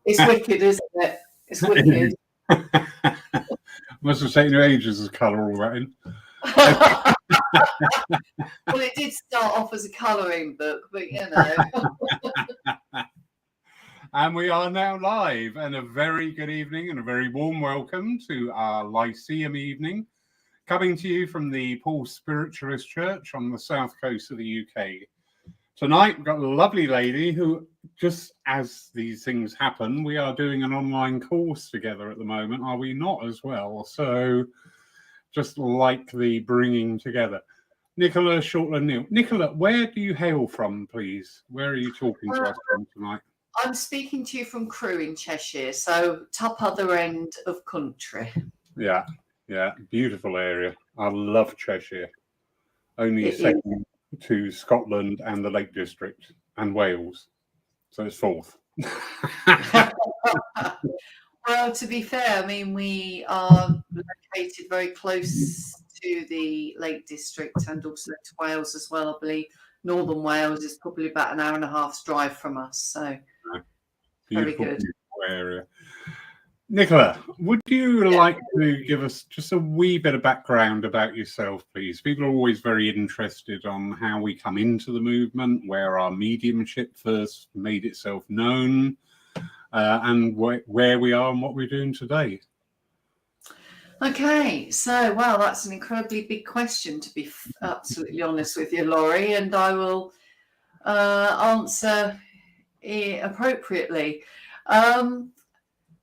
It's wicked, isn't it? It's wicked. Must have taken you ages to colour all that in. Well, it did start off as a colouring book, but you know. And we are now live, and a very good evening and a very warm welcome to our Lyceum evening, coming to you from the Paul Spiritualist Church on the south coast of the UK. Tonight, we've got a lovely lady who, just as these things happen, we are doing an online course together at the moment, are we not, as well? So, just like the bringing together. Nicola, Shortland-Neal. Nicola, where do you hail from, please? Where are you talking to us from tonight? I'm speaking to you from Crewe in Cheshire, so top other end of country. Yeah, beautiful area. I love Cheshire. Only second to Scotland and the Lake District and Wales. So it's fourth. Well, to be fair, I mean, we are located very close to the Lake District and also to Wales as well, I believe. Northern Wales is probably about an hour and a half's drive from us, so beautiful, very good. Beautiful area. Nicola, would you like to give us just a wee bit of background about yourself, please? People are always very interested on how we come into the movement, where our mediumship first made itself known, and where we are and what we're doing today. Okay, so, well, that's an incredibly big question, to be absolutely honest with you, Laurie, and I will answer appropriately.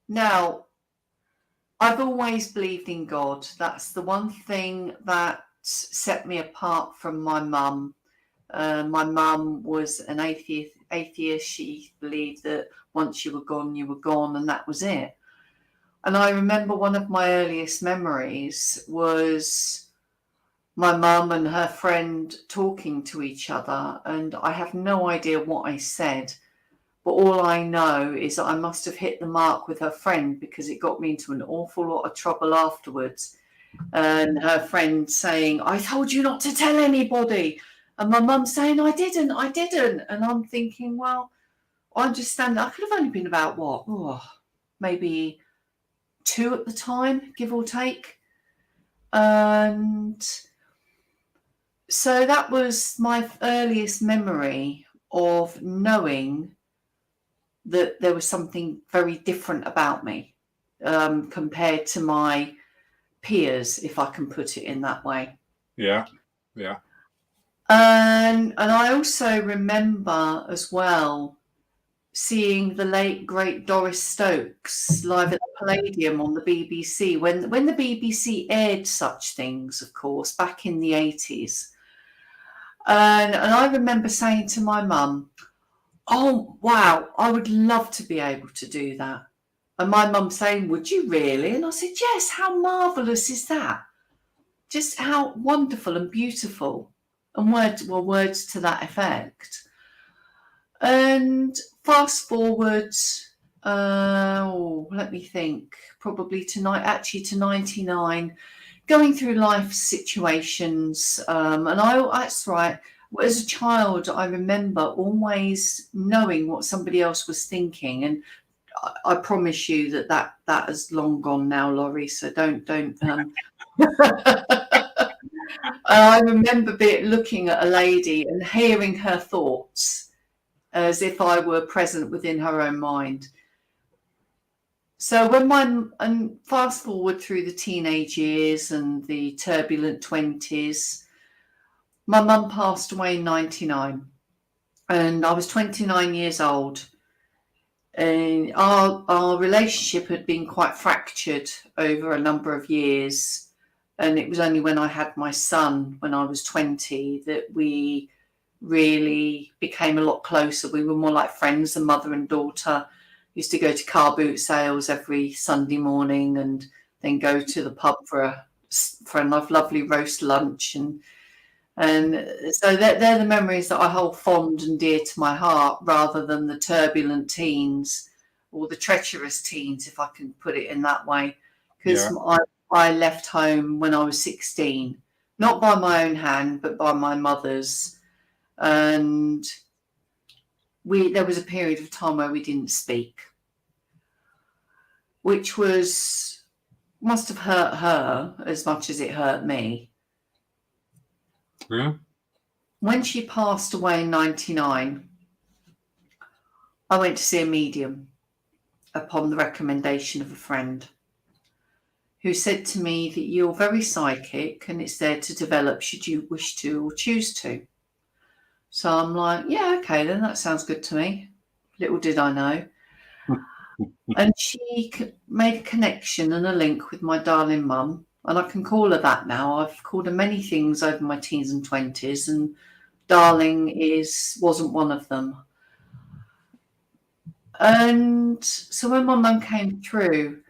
Now, I've always believed in God. That's the one thing that set me apart from my mum. My mum was an atheist. She believed that once you were gone, and that was it. And I remember one of my earliest memories was my mum and her friend talking to each other, and I have no idea what I said. But all I know is that I must have hit the mark with her friend, because it got me into an awful lot of trouble afterwards. And her friend saying, "I told you not to tell anybody." And my mum saying, I didn't. And I'm thinking, well, I understand that I could have only been about maybe 2 at the time, give or take. And so that was my earliest memory of knowing that there was something very different about me compared to my peers, if I can put it in that way. Yeah. And I also remember as well seeing the late great Doris Stokes live at the Palladium on the BBC when the BBC aired such things, of course, back in the 80s. And I remember saying to my mum, "Oh, wow, I would love to be able to do that." And my mum saying, "Would you really?" And I said, "Yes, how marvellous is that? Just how wonderful and beautiful." And words to that effect. And fast forward, let me think, probably to 99, going through life situations. And that's right. As a child, I remember always knowing what somebody else was thinking, and I promise you that has long gone now, Laurie. So don't. I remember looking at a lady and hearing her thoughts as if I were present within her own mind. So and fast forward through the teenage years and the turbulent 20s. My mum passed away in 99, and I was 29 years old. And our relationship had been quite fractured over a number of years. And it was only when I had my son, when I was 20, that we really became a lot closer. We were more like friends than mother and daughter. Used to go to car boot sales every Sunday morning and then go to the pub for a lovely roast lunch. And so they're the memories that I hold fond and dear to my heart, rather than the turbulent teens or the treacherous teens, if I can put it in that way. Because I left home when I was 16, not by my own hand, but by my mother's. And there was a period of time where we didn't speak. which must have hurt her as much as it hurt me. Yeah. When she passed away in 1999, I went to see a medium upon the recommendation of a friend who said to me that you're very psychic and it's there to develop should you wish to or choose to. So I'm like, yeah, okay, then that sounds good to me. Little did I know. And she made a connection and a link with my darling mum. And I can call her that now. I've called her many things over my teens and 20s, and darling wasn't one of them. And so when my mum came through,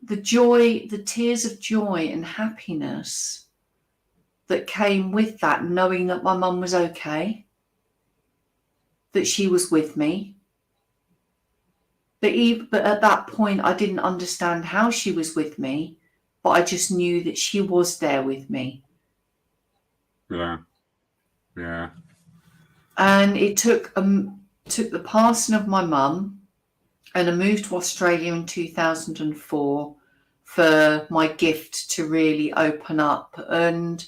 the joy, the tears of joy and happiness that came with that, knowing that my mum was okay, that she was with me. But at that point, I didn't understand how she was with me, but I just knew that she was there with me. Yeah. Yeah. And it took the passing of my mum and a move to Australia in 2004 for my gift to really open up. And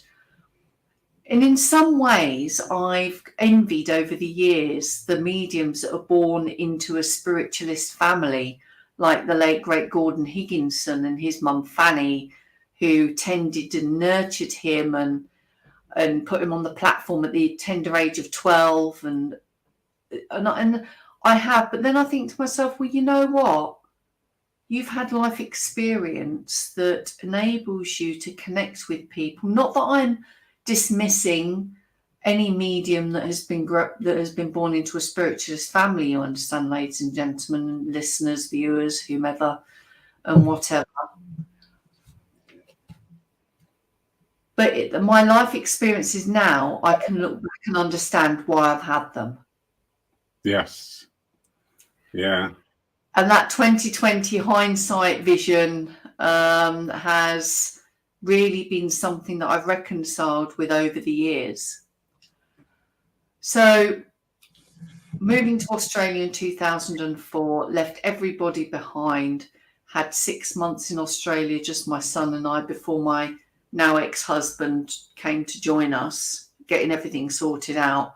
in some ways, I've envied over the years the mediums that are born into a spiritualist family, like the late great Gordon Higginson and his mum Fanny, who tended and nurtured him and put him on the platform at the tender age of 12. And I have, but then I think to myself, well, you know what? You've had life experience that enables you to connect with people. Not that I'm dismissing any medium that has been born into a spiritualist family, you understand, ladies and gentlemen, listeners, viewers, whomever, and whatever. But my life experiences now, I can look back and understand why I've had them. Yes. Yeah. And that 2020 hindsight vision has really been something that I've reconciled with over the years. So moving to Australia in 2004, left everybody behind, had 6 months in Australia, just my son and I, before my now ex-husband came to join us, getting everything sorted out.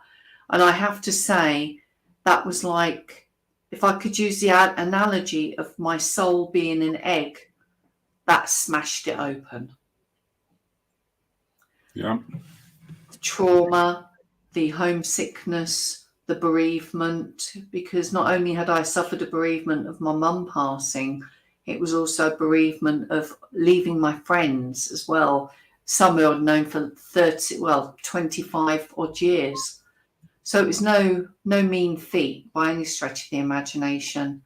And I have to say, that was like, if I could use the analogy of my soul being an egg, that smashed it open. Yeah. The trauma, the homesickness, the bereavement, because not only had I suffered a bereavement of my mum passing, it was also a bereavement of leaving my friends as well. Some who I'd known for 25 odd years. So it was no mean feat by any stretch of the imagination.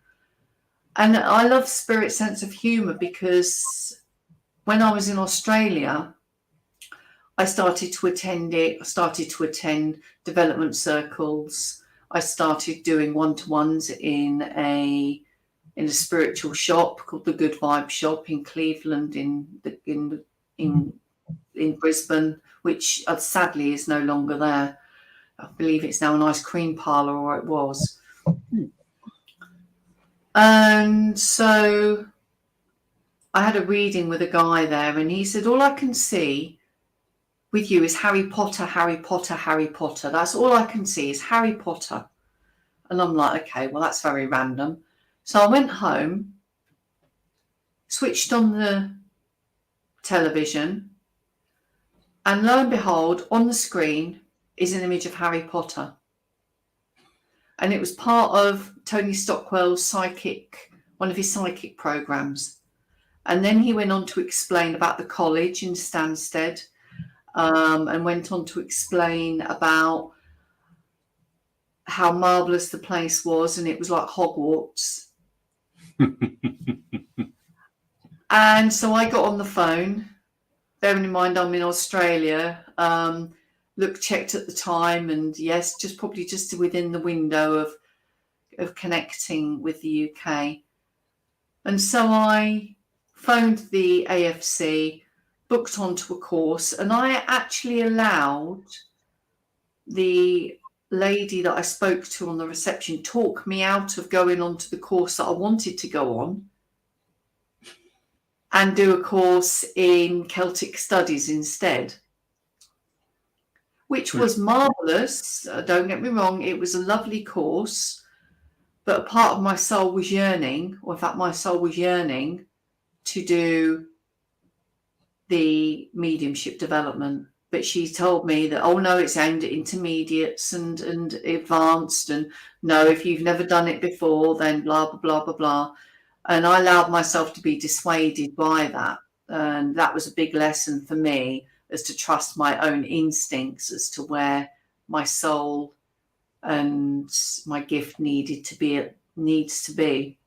And I love Spirit's sense of humour, because when I was in Australia, I started to attend it. I started to attend development circles. I started doing one-to-ones in a spiritual shop called the Good Vibe Shop in Cleveland, in Brisbane, which sadly is no longer there. I believe it's now an ice cream parlour, or it was. And so I had a reading with a guy there, and he said, all I can see with you is Harry Potter, Harry Potter, Harry Potter. That's all I can see is Harry Potter. And I'm like, okay, well, that's very random. So I went home, switched on the television, and lo and behold, on the screen is an image of Harry Potter. And it was part of Tony Stockwell's one of his psychic programs. And then he went on to explain about the college in Stansted, and went on to explain about how marvellous the place was, and it was like Hogwarts. And so I got on the phone, bearing in mind I'm in Australia, checked at the time, and yes, probably just within the window of connecting with the UK. And so I phoned the AFC, booked onto a course, and I actually allowed the lady that I spoke to on the reception talk me out of going on to the course that I wanted to go on, and do a course in Celtic studies instead, which was marvellous. Don't get me wrong, it was a lovely course, but a part of my soul was yearning, or in fact, my soul was yearning to do the mediumship development. But she told me that, oh no, it's aimed at intermediates and advanced, and no, if you've never done it before, then blah, blah, blah, blah, blah. And I allowed myself to be dissuaded by that. And that was a big lesson for me, as to trust my own instincts as to where my soul and my gift needs to be.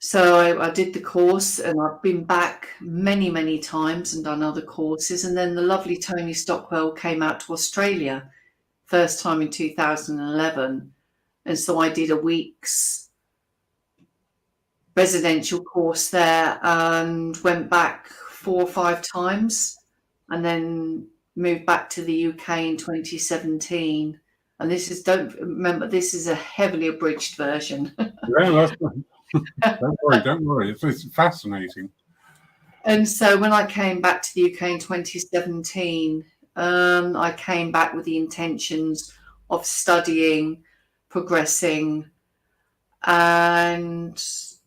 So I did the course, and I've been back many, many times and done other courses. And then the lovely Tony Stockwell came out to Australia, first time in 2011. And so I did a week's residential course there and went back 4 or 5 times, and then moved back to the UK in 2017. And this is, this is a heavily abridged version. Yeah, don't worry. It's fascinating. And so when I came back to the UK in 2017, I came back with the intentions of studying, progressing, and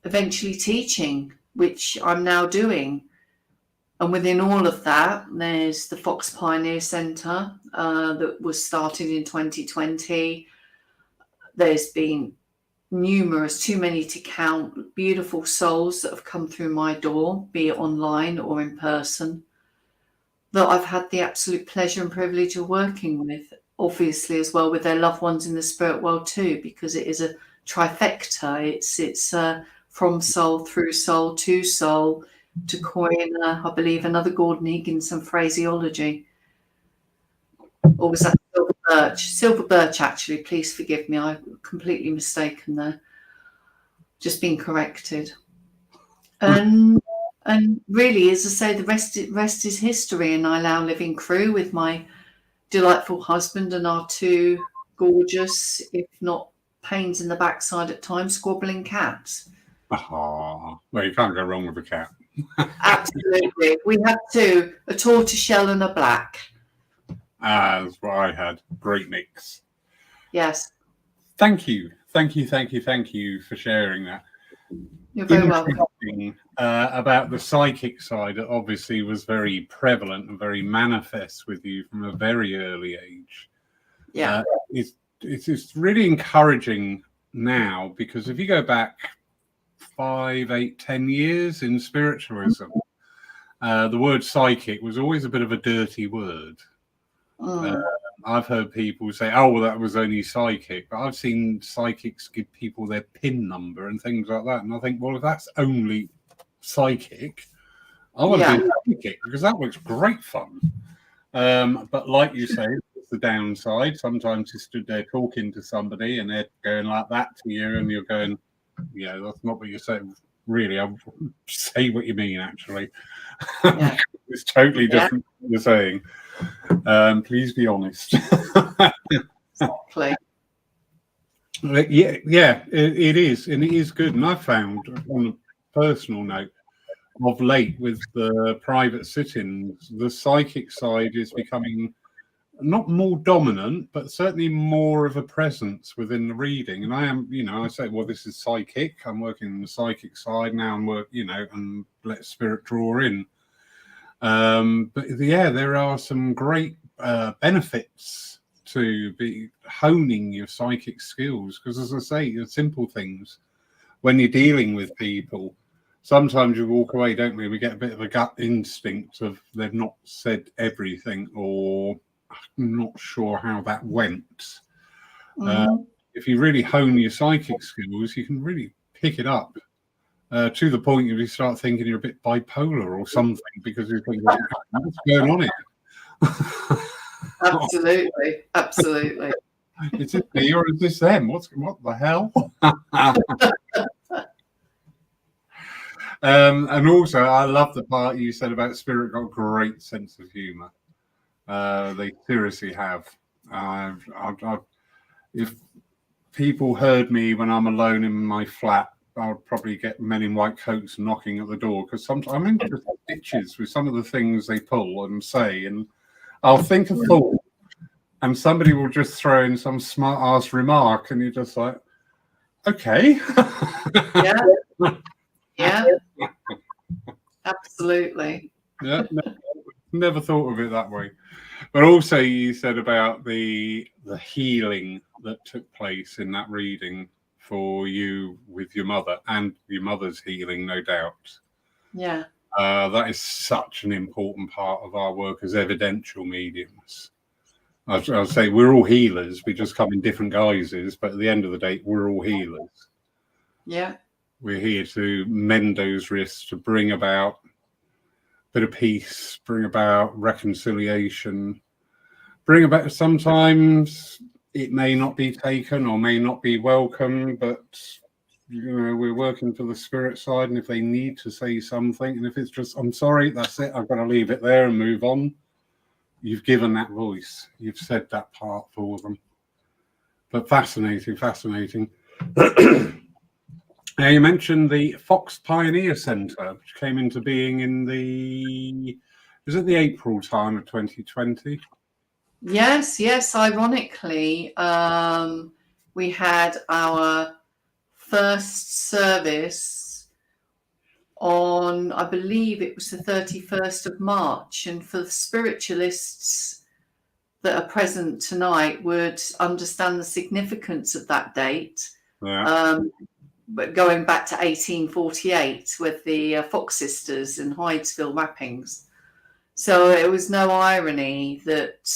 eventually teaching, which I'm now doing. And within all of that, there's the Fox Pioneer Centre that was started in 2020. There's been numerous, too many to count, beautiful souls that have come through my door, be it online or in person, that I've had the absolute pleasure and privilege of working with, obviously as well with their loved ones in the spirit world too, because it is a trifecta. It's from soul through soul to coin, I believe, another Gordon Higginson phraseology. Or was that Silver Birch? Silver Birch, actually. Please forgive me. I'm completely mistaken there. Just been corrected. And really, as I say, the rest is history. And I now live in Crewe with my delightful husband and our 2 gorgeous, if not pains in the backside at times, squabbling cats. Oh, well, you can't go wrong with a cat. Absolutely. We have 2, a tortoiseshell and a black. That's what I had. Great mix. Yes. Thank you for sharing that. You're very welcome. About the psychic side, it obviously was very prevalent and very manifest with you from a very early age. Yeah. It's really encouraging now, because if you go back 5, 8, 10 years in spiritualism, the word psychic was always a bit of a dirty word. I've heard people say, oh, well, that was only psychic. But I've seen psychics give people their PIN number and things like that. And I think, well, if that's only psychic, I want to be psychic, because that looks great fun. But like you say, it's the downside. Sometimes you stood there talking to somebody and they're going like that to you, and you're going, yeah, that's not what you're saying. Really, I say what you mean, actually. Yeah. It's totally different from what you're saying. Please be honest. Exactly. Yeah, it is. And it is good. And I've found, on a personal note, of late with the private sit-ins, the psychic side is becoming not more dominant, but certainly more of a presence within the reading. And I am, I say, well, this is psychic. I'm working on the psychic side now, and and let spirit draw in. But yeah, there are some great benefits to be honing your psychic skills, because, as I say, the simple things when you're dealing with people, sometimes you walk away, don't we? We get a bit of a gut instinct of they've not said everything, or I'm not sure how that went. If you really hone your psychic skills, you can really pick it up. To the point if you start thinking you're a bit bipolar or something, because you think, what's going on here? Absolutely. Is it me or is this them? What the hell? And also, I love the part you said about spirit got a great sense of humour. They seriously have. If people heard me when I'm alone in my flat I'll probably get men in white coats knocking at the door, because sometimes I'm into stitches with some of the things they pull and say, and I'll think a thought, and somebody will just throw in some smart ass remark, and you're just like, okay. Yeah, absolutely. Yeah, never thought of it that way. But also, you said about the healing that took place in that reading for you with your mother, and your mother's healing, no doubt. Yeah. That is such an important part of our work as evidential mediums. I'll say we're all healers. We just come in different guises, but at the end of the day, we're all healers. Yeah. We're here to mend those risks, to bring about a bit of peace, bring about reconciliation, bring about, sometimes it may not be taken or may not be welcome, but we're working for the spirit side, and if they need to say something, and if it's just, I'm sorry, that's it, I've got to leave it there and move on, you've given that voice, you've said that part for them. But fascinating. Now, you mentioned the Fox Pioneer Centre, which came into being in the April time of 2020? Yes. Ironically, we had our first service on, I believe it was the 31st of March. And for the spiritualists that are present tonight would understand the significance of that date. Yeah. But going back to 1848 with the Fox sisters in Hydesville wrappings. So it was no irony that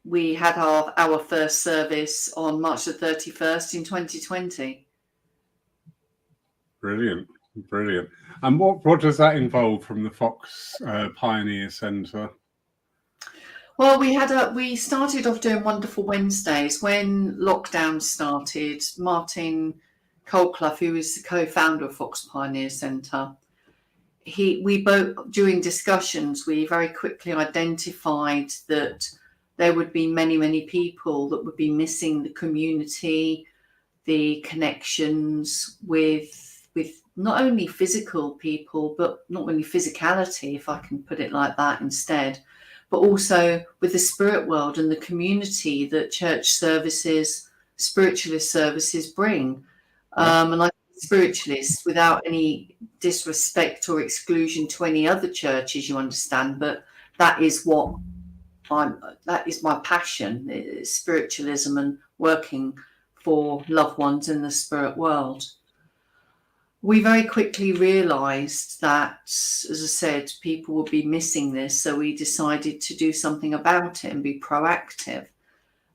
we had our first service on March the 31st in 2020. Brilliant. And what does that involve from the Fox Pioneer Centre? Well, we started off doing Wonderful Wednesdays when lockdown started. Martin Colclough, who is the co-founder of Fox Pioneer Centre, we both, during discussions, we very quickly identified that there would be many people that would be missing the community, the connections with not only physical people, but not only physicality, if I can put it like that instead, but also with the spirit world and the community that church services, spiritualist services bring. And I spiritualists, without any disrespect or exclusion to any other churches, you understand, but that is my passion, is spiritualism and working for loved ones in the spirit world. We very quickly realised that, as I said, people would be missing this, so we decided to do something about it and be proactive.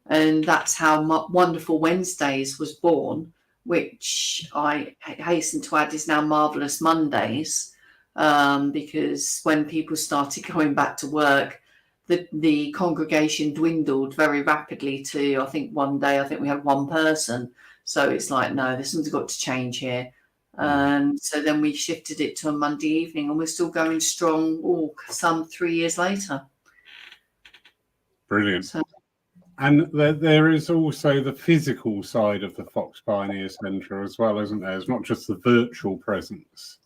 And that's how Wonderful Wednesdays was born, which I hasten to add is now Marvellous Mondays, because when people started going back to work, the congregation dwindled very rapidly to, I think one day, we had one person. So it's like, no, this one's got to change here. And so then we shifted it to a Monday evening, and we're still going strong, some 3 years later. Brilliant. And there is also the physical side of the Fox Pioneer Centre as well, isn't there? It's not just the virtual presence.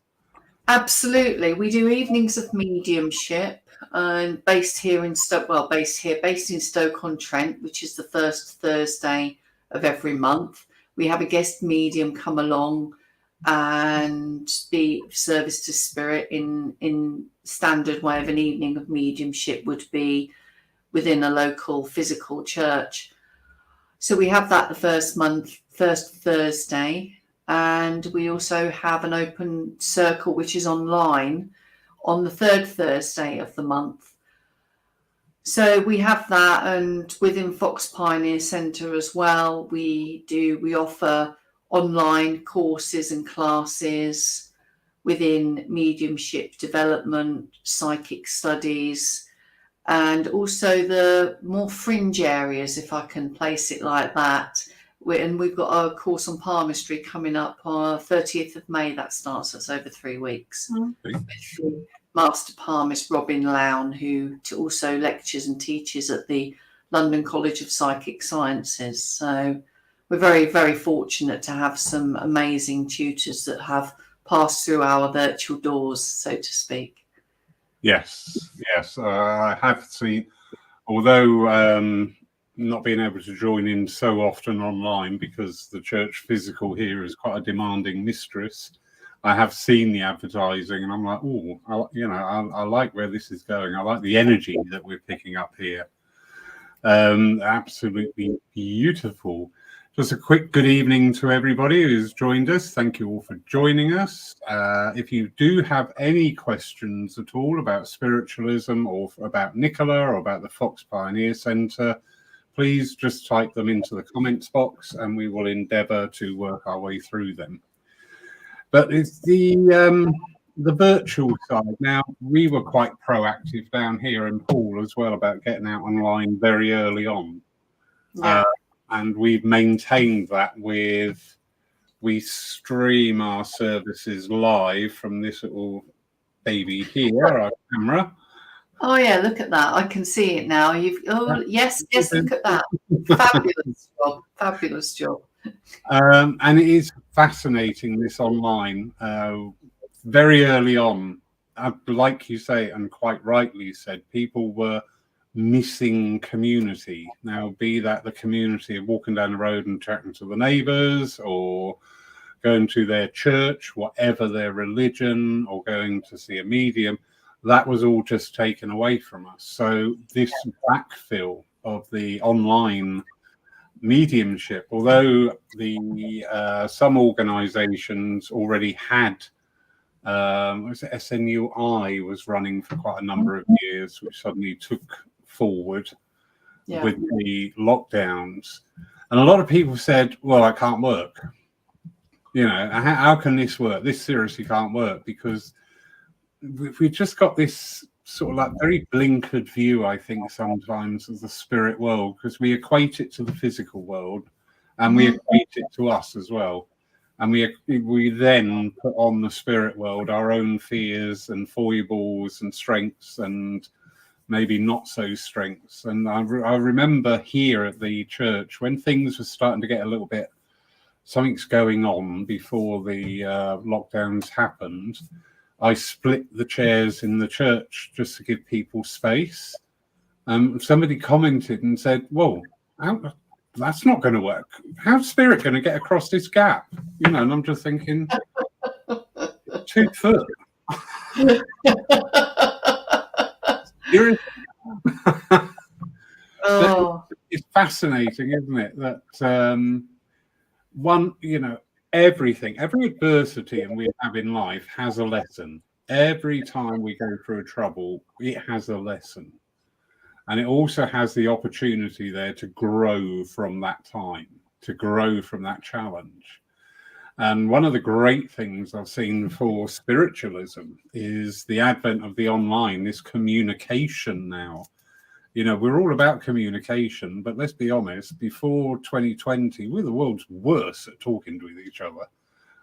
Absolutely. We do evenings of mediumship, and based in Stoke-on-Trent, which is the first Thursday of every month. We have a guest medium come along and be service to spirit in standard way of an evening of mediumship would be within a local physical church. So we have that the first Thursday, and we also have an open circle which is online on the third Thursday of the month. So we have that, and within Fox Pioneer Centre as well, we offer online courses and classes within mediumship development, psychic studies, and also the more fringe areas, if I can place it like that. And we've got our course on palmistry coming up on 30th of May. That starts. That's over 3 weeks. With Master Palmist Robin Lown, who also lectures and teaches at the London College of Psychic Sciences. So we're very, very fortunate to have some amazing tutors that have passed through our virtual doors, so to speak. Yes, I have seen, although not being able to join in so often online because the church physical here is quite a demanding mistress. I have seen the advertising, and I'm like, oh, I like where this is going. I like the energy that we're picking up here. Absolutely beautiful. Just a quick good evening to everybody who's joined us. Thank you all for joining us. If you do have any questions at all about spiritualism or about Nicola or about the Fox Pioneer Centre, please just type them into the comments box and we will endeavour to work our way through them. But it's the virtual side. Now, we were quite proactive down here in Poole as well about getting out online very early on. Yeah. And we've maintained that we stream our services live from this little baby here, our camera. Oh yeah, look at that. I can see it now. Yes, look at that. Fabulous job. And it is fascinating, this online. Very early on, like you say, and quite rightly said, people were missing community. Now, be that the community of walking down the road and chatting to the neighbours, or going to their church, whatever their religion, or going to see a medium, that was all just taken away from us. So this backfill of the online mediumship, although the some organisations already had, SNUI was running for quite a number of years, which suddenly took forward with the lockdowns, and a lot of people said, well, I can't work, how can this work? This seriously can't work, because we've just got this sort of like very blinkered view, I think, sometimes of the spirit world, because we equate it to the physical world and we equate it to us as well, and we then put on the spirit world our own fears and foibles and strengths and maybe not so strengths. And I remember here at the church, when things were starting to get a little bit, something's going on before the lockdowns happened, I split the chairs in the church just to give people space. Somebody commented and said, well, that's not going to work. How's spirit going to get across this gap? And I'm just thinking, 2 foot. It's fascinating, isn't it, that everything, every adversity and we have in life has a lesson. Every time we go through a trouble, it has a lesson, and it also has the opportunity there to grow from that time, to grow from that challenge. And one of the great things I've seen for spiritualism is the advent of the online, this communication now. We're all about communication, but let's be honest, before 2020, we're the world's worst at talking with each other.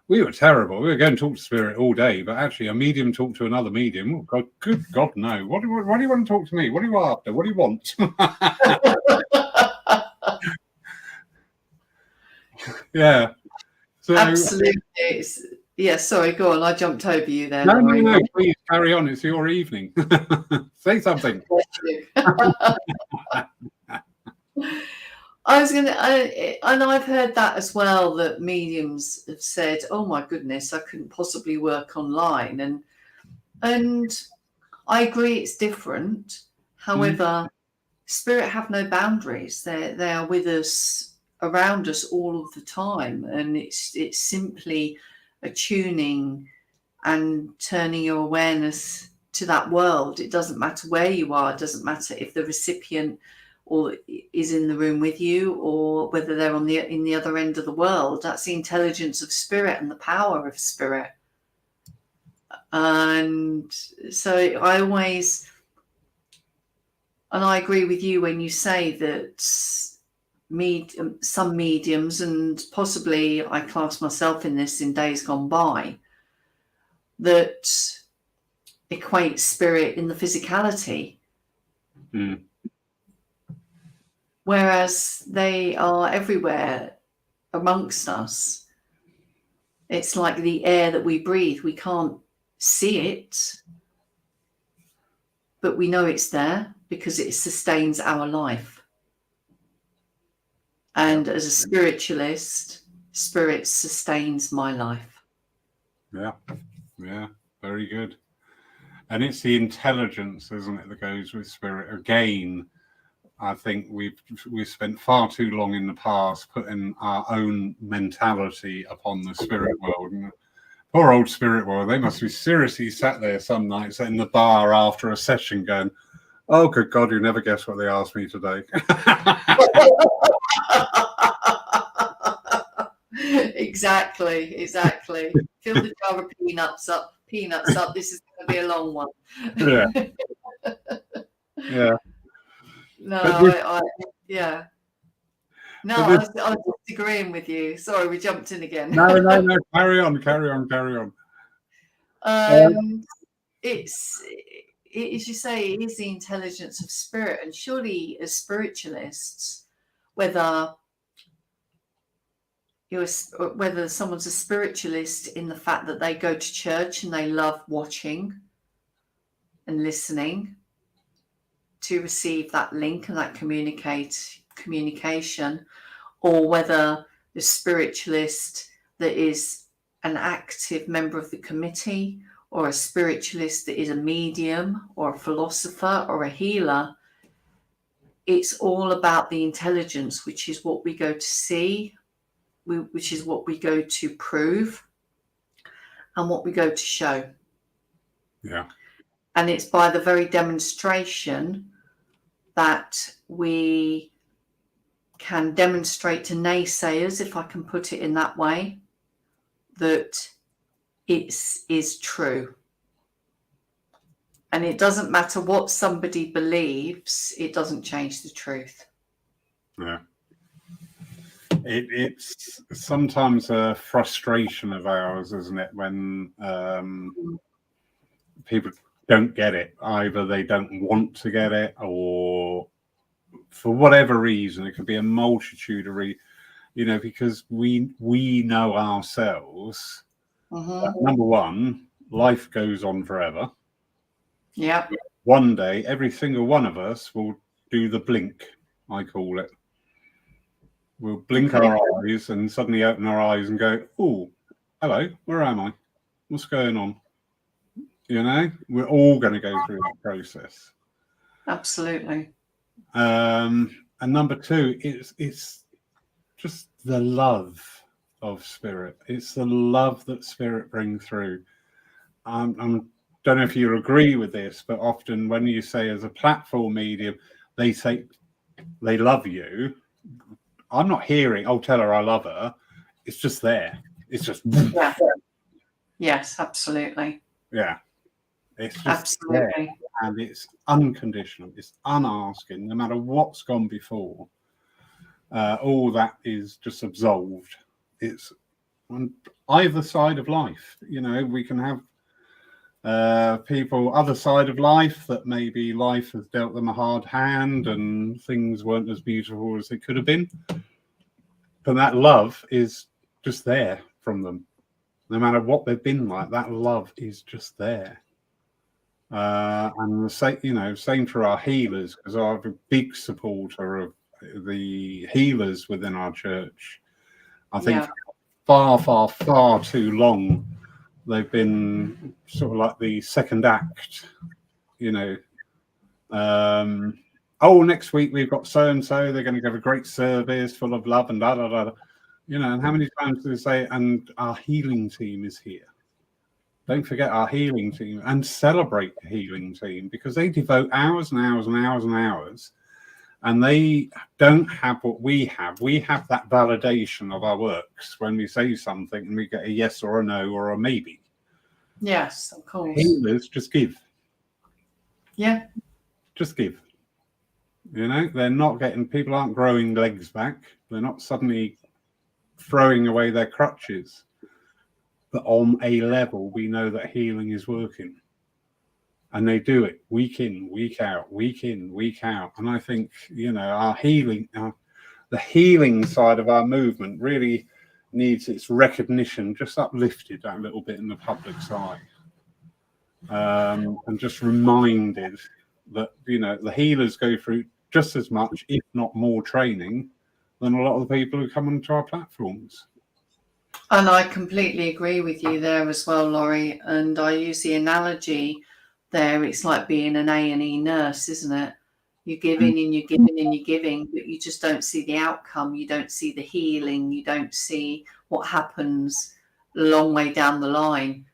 We were terrible. We were going to talk to spirit all day, but actually a medium talked to another medium. Oh, God, good God, no. What do you want to talk to me? What are you after? What do you want? Yeah. So, absolutely. Yeah, sorry, go on. I jumped over you there. No, please carry on. It's your evening. Say something. And I've heard that as well, that mediums have said, oh my goodness, I couldn't possibly work online. And I agree it's different. However, spirit have no boundaries. They are with us, around us all of the time, and it's simply attuning and turning your awareness to that world. It doesn't matter where you are. It doesn't matter if the recipient or is in the room with you, or whether they're in the other end of the world. That's the intelligence of spirit and the power of spirit. And so I agree with you when you say that some mediums, and possibly I class myself in this in days gone by, that equate spirit in the physicality. Whereas they are everywhere. amongst us. It's like the air that we breathe. We can't see it, but we know it's there because it sustains our life. And as a spiritualist, spirit sustains my life. Yeah, very good. And it's the intelligence, isn't it, that goes with spirit. Again, I think we've spent far too long in the past putting our own mentality upon the spirit world. And poor old spirit world, they must be seriously sat there some nights in the bar after a session going, oh, good God, you never guess what they asked me today. Exactly. Fill the jar of peanuts up. This is going to be a long one. Yeah. No, yeah. No, I was disagreeing with you. Sorry, we jumped in again. No. Carry on. It's, as you say, it is the intelligence of spirit, and surely as spiritualists, whether someone's a spiritualist in the fact that they go to church and they love watching and listening to receive that link and that communication, or whether the spiritualist that is an active member of the committee, or a spiritualist that is a medium or a philosopher or a healer, it's all about the intelligence, which is what we go to see, which is what we go to prove, and what we go to show. Yeah. And it's by the very demonstration that we can demonstrate to naysayers, if I can put it in that way, that it is true. And it doesn't matter what somebody believes, it doesn't change the truth. Yeah. It's sometimes a frustration of ours, isn't it, when people don't get it. Either they don't want to get it, or for whatever reason. It could be a multitude of because we know ourselves that, number one, life goes on forever. Yeah. One day, every single one of us will do the blink, I call it. We'll blink our eyes and suddenly open our eyes and go, oh, hello, where am I? What's going on? We're all going to go through that process. Absolutely. And number two, it's just the love of spirit. It's the love that spirit brings through. I don't know if you agree with this, but often when you say as a platform medium, they say they love you. I'm not hearing, oh, tell her I love her. It's just there. It's just. Yeah. Yes, absolutely. Yeah. It's just absolutely there, and it's unconditional. It's unasking, no matter what's gone before. All that is just absolved. It's on either side of life. We can have people other side of life that maybe life has dealt them a hard hand and things weren't as beautiful as they could have been. But that love is just there from them. No matter what they've been like, that love is just there. And same for our healers, because I'm a big supporter of the healers within our church. I think far too long they've been sort of like the second act. Next week we've got so and so. They're going to give a great service full of love and da da da. And how many times do they say, and our healing team is here? Don't forget our healing team, and celebrate the healing team, because they devote hours and hours and hours and hours, and they don't have what we have. We have that validation of our works when we say something and we get a yes or a no or a maybe. Yes, of course. Healers just give. Yeah. Just give. They're not people aren't growing legs back. They're not suddenly throwing away their crutches. But on a level, we know that healing is working. And they do it week in, week out, week in, week out. And I think, our healing, the healing side of our movement really needs its recognition, just uplifted that little bit in the public's eye, and just reminded that, you know, the healers go through just as much, if not more, training than a lot of the people who come onto our platforms. And I completely agree with you there as well, Laurie. And I use the analogy there. It's like being an A&E nurse, isn't it? You're giving and you're giving and you're giving, but you just don't see the outcome. You don't see the healing. You don't see what happens a long way down the line.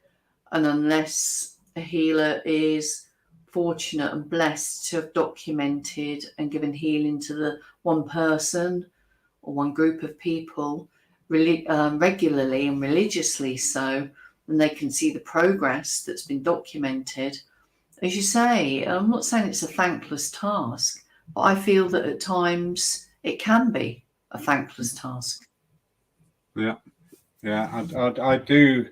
And unless a healer is fortunate and blessed to have documented and given healing to the one person or one group of people regularly and religiously so, and they can see the progress that's been documented. As you say, I'm not saying it's a thankless task, but I feel that at times it can be a thankless task. Yeah, I do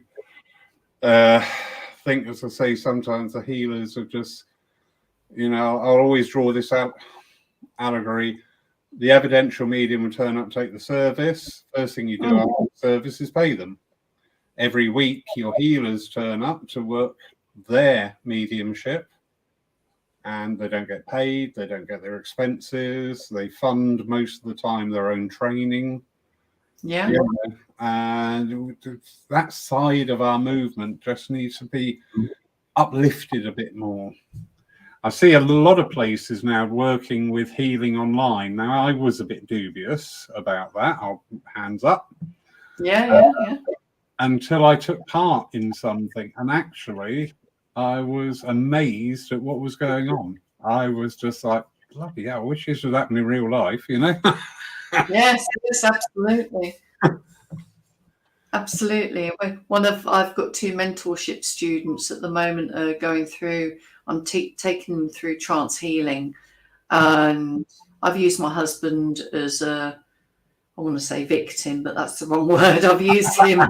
think, as I say, sometimes the healers are just, you know, I'll always draw this out allegory. The evidential medium will turn up, take the service. First thing you do after the service is pay them. Every week, your healers turn up to work their mediumship, and they don't get paid. They don't get their expenses. They fund most of the time their own training. Yeah. And that side of our movement just needs to be uplifted a bit more. I see a lot of places now working with healing online. Now, I was a bit dubious about that. I'll hands up. Yeah. Until I took part in something, and actually, I was amazed at what was going on. I was just like, bloody hell, I wish this was happening in real life, you know? Yes, absolutely. Absolutely. I've got 2 mentorship students at the moment going through. I'm taking them through trance healing, and I've used my husband as I want to say victim, but that's the wrong word. I've used him.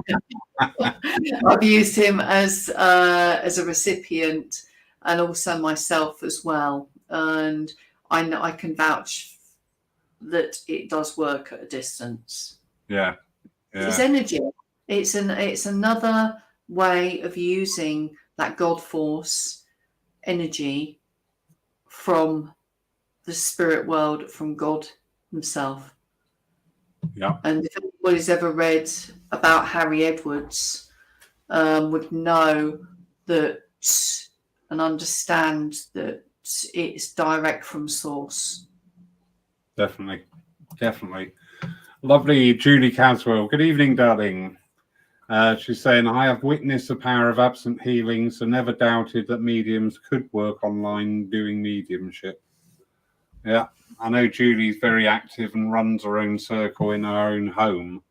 I've used him as a recipient, and also myself as well. And I know I can vouch that it does work at a distance. Yeah. It's energy. It's another way of using that God force energy from the spirit world, from God himself. Yeah. And if anybody's ever read about Harry Edwards, would know that and understand that it's direct from source. Definitely. Lovely Julie Caswell. Good evening, darling. She's saying, I have witnessed the power of absent healing, so never doubted that mediums could work online doing mediumship. Yeah, I know Julie's very active and runs her own circle in her own home,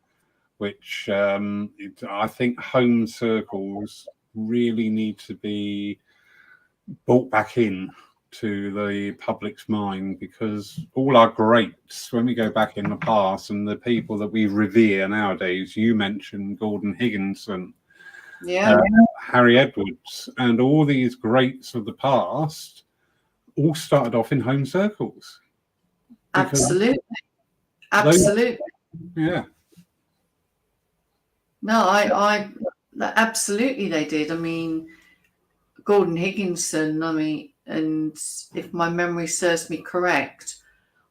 which I think home circles really need to be brought back in to the public's mind, because all our greats, when we go back in the past, and the people that we revere nowadays, you mentioned Gordon Higginson, Harry Edwards, and all these greats of the past all started off in home circles. Absolutely. Yeah. No, I absolutely they did. I mean, Gordon Higginson, and if my memory serves me correct,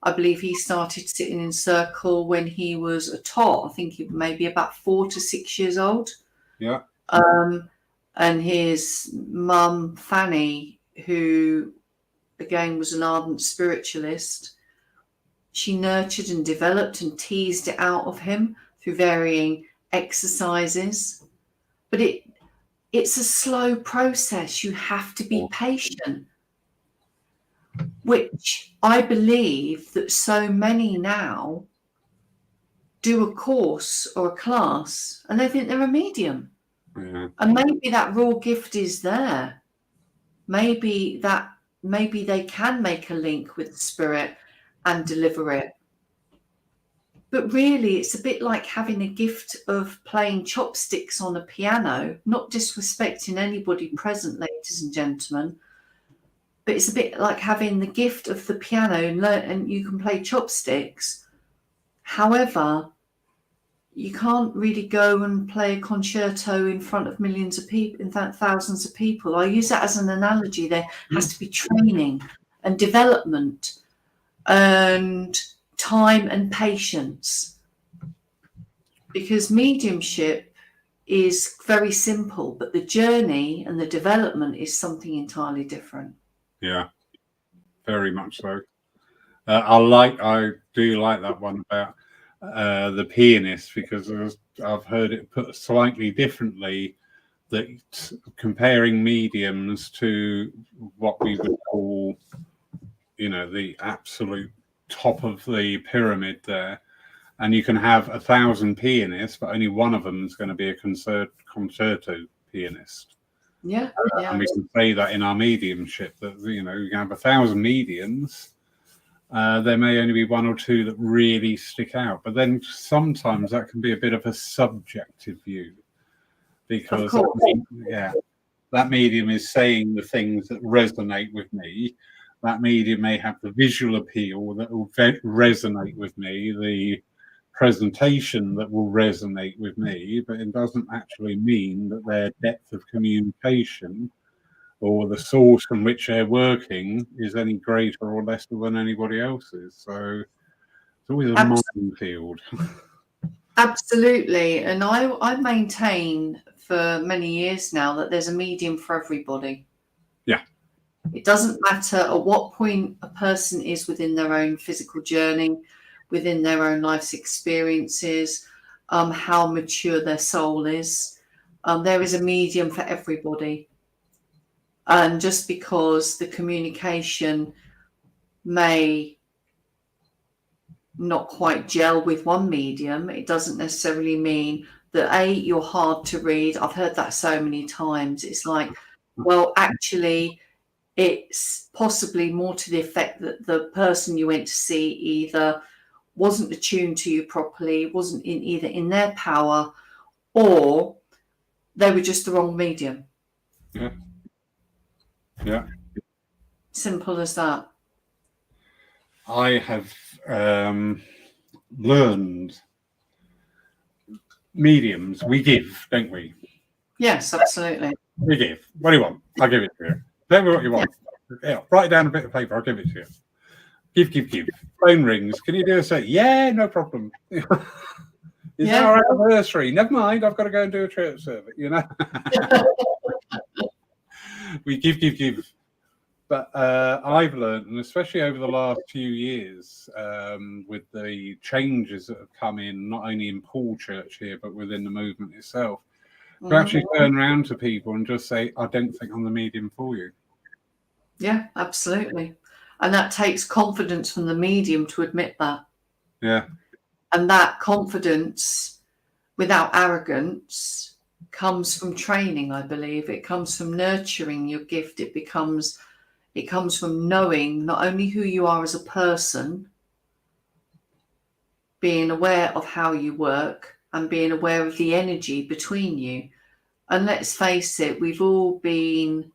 I believe he started sitting in circle when he was a tot. I think he maybe about 4 to 6 years old. Yeah. And his mum, Fanny, who again was an ardent spiritualist, she nurtured and developed and teased it out of him through varying exercises. But it's a slow process. You have to be patient, which I believe that so many now do a course or a class and they think they're a medium. Yeah. And maybe that raw gift is there. Maybe they can make a link with the spirit and deliver it. But really, it's a bit like having a gift of playing chopsticks on a piano, not disrespecting anybody present, ladies and gentlemen, but it's a bit like having the gift of the piano and you can play chopsticks. However, you can't really go and play a concerto in front of millions of people, in fact, thousands of people. I use that as an analogy. There has to be training and development and time and patience, because mediumship is very simple, but the journey and the development is something entirely different. Yeah, very much so. I do like that one about the pianist, because I've heard it put slightly differently, that comparing mediums to what we would call, the absolute top of the pyramid there. And you can have 1,000 pianists, but only one of them is going to be a concerto pianist. Yeah, and we can say that in our mediumship, that you can have 1,000 mediums. There may only be one or two that really stick out, but then sometimes that can be a bit of a subjective view, because that medium is saying the things that resonate with me. That medium may have the visual appeal that will resonate with me, the presentation that will resonate with me, but it doesn't actually mean that their depth of communication or the source from which they're working is any greater or lesser than anybody else's. So it's always a minefield. Absolutely. And I maintain for many years now that there's a medium for everybody. Yeah. It doesn't matter at what point a person is within their own physical journey, within their own life's experiences, how mature their soul is. There is a medium for everybody. And just because the communication may not quite gel with one medium, it doesn't necessarily mean that you're hard to read. I've heard that so many times. It's like, well, actually, it's possibly more to the effect that the person you went to see either wasn't attuned to you properly, wasn't either in their power, or they were just the wrong medium. Yeah. Simple as that. I have learned mediums, we give, don't we? Yes, absolutely. We give. What do you want? I'll give it to you. Tell me what you want. Yeah, write down a bit of paper, I'll give it to you. Give. Phone rings. Can you do a set? Yeah, no problem. Is that our anniversary? Never mind, I've got to go and do a church service, We give. But I've learned, and especially over the last few years, with the changes that have come in, not only in Paul Church here, but within the movement itself, to actually turn around to people and just say, I don't think I'm the medium for you. Yeah, absolutely. And that takes confidence from the medium to admit that. Yeah. And that confidence, without arrogance, comes from training, I believe. It comes from nurturing your gift. It comes from knowing not only who you are as a person, being aware of how you work and being aware of the energy between you. And let's face it, we've all been,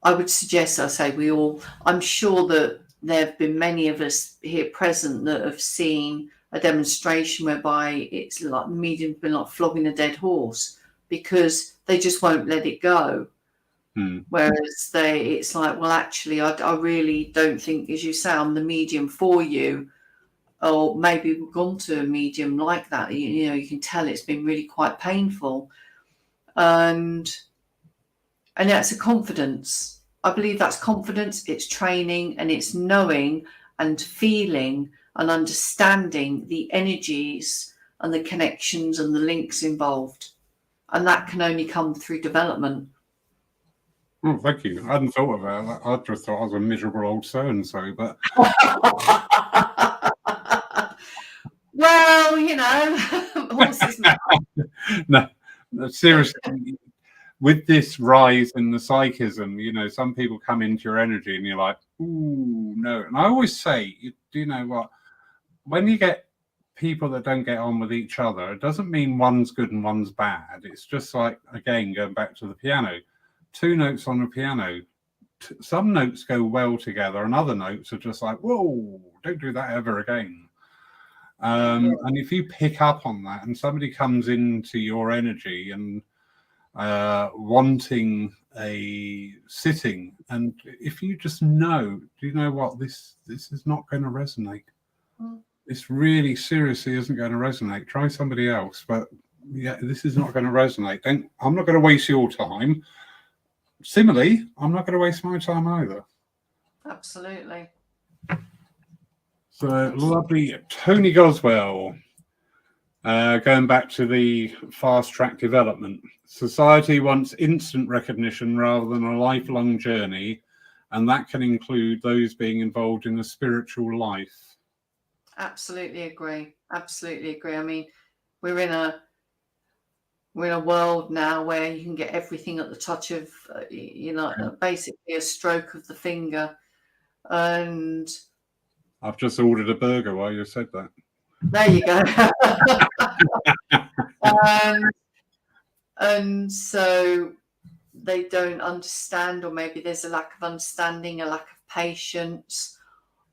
I would suggest, I'm sure that there have been many of us here present that have seen a demonstration whereby it's like the medium's been like flogging a dead horse because they just won't let it go. Whereas it's like, well, actually, I really don't think, as you say, I'm the medium for you. Or maybe we've gone to a medium like that. You can tell it's been really quite painful. And that's a confidence. I believe that's confidence, it's training, and it's knowing and feeling and understanding the energies and the connections and the links involved. And that can only come through development. Oh, thank you. I hadn't thought about that. I just thought I was a miserable old so-and-so, but... Well, horses... No, seriously, with this rise in the psychism, some people come into your energy and you're like, ooh, no. And I always say, do you know what? When you get people that don't get on with each other, it doesn't mean one's good and one's bad. It's just like, again, going back to the piano. 2 notes on a piano, some notes go well together and other notes are just like, whoa, don't do that ever again. And if you pick up on that and somebody comes into your energy and wanting a sitting, and if you just know, do you know what, this is not going to resonate. This really seriously isn't going to resonate. Try somebody else, but yeah, this is not going to resonate. Then I'm not going to waste your time. Similarly, I'm not going to waste my time either. Absolutely. So lovely, Tony Goswell. Going back to the fast track development, society wants instant recognition rather than a lifelong journey, and that can include those being involved in a spiritual life. Absolutely agree. Absolutely agree. I mean, we're in a world now where you can get everything at the touch of, basically a stroke of the finger. And I've just ordered a burger while you said that. there you go. And so they don't understand, or maybe there's a lack of understanding, a lack of patience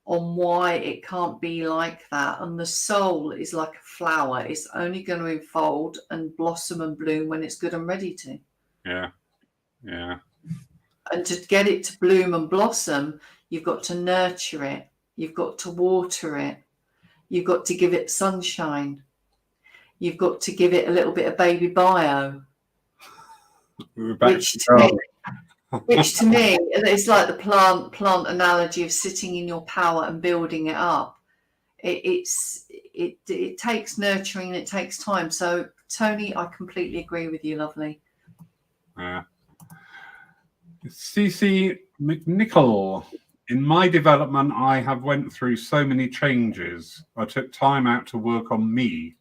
on why it can't be like that. And the soul is like a flower. It's only going to unfold and blossom and bloom when it's good and ready to. Yeah. And to get it to bloom and blossom, you've got to nurture it. You've got to water it. You've got to give it sunshine. You've got to give it a little bit of baby bio. Which to me, it's like the plant analogy of sitting in your power and building it up. It takes nurturing and it takes time. So, Tony, I completely agree with you, lovely. CC Nicola. In my development, I have went through so many changes. I took time out to work on me,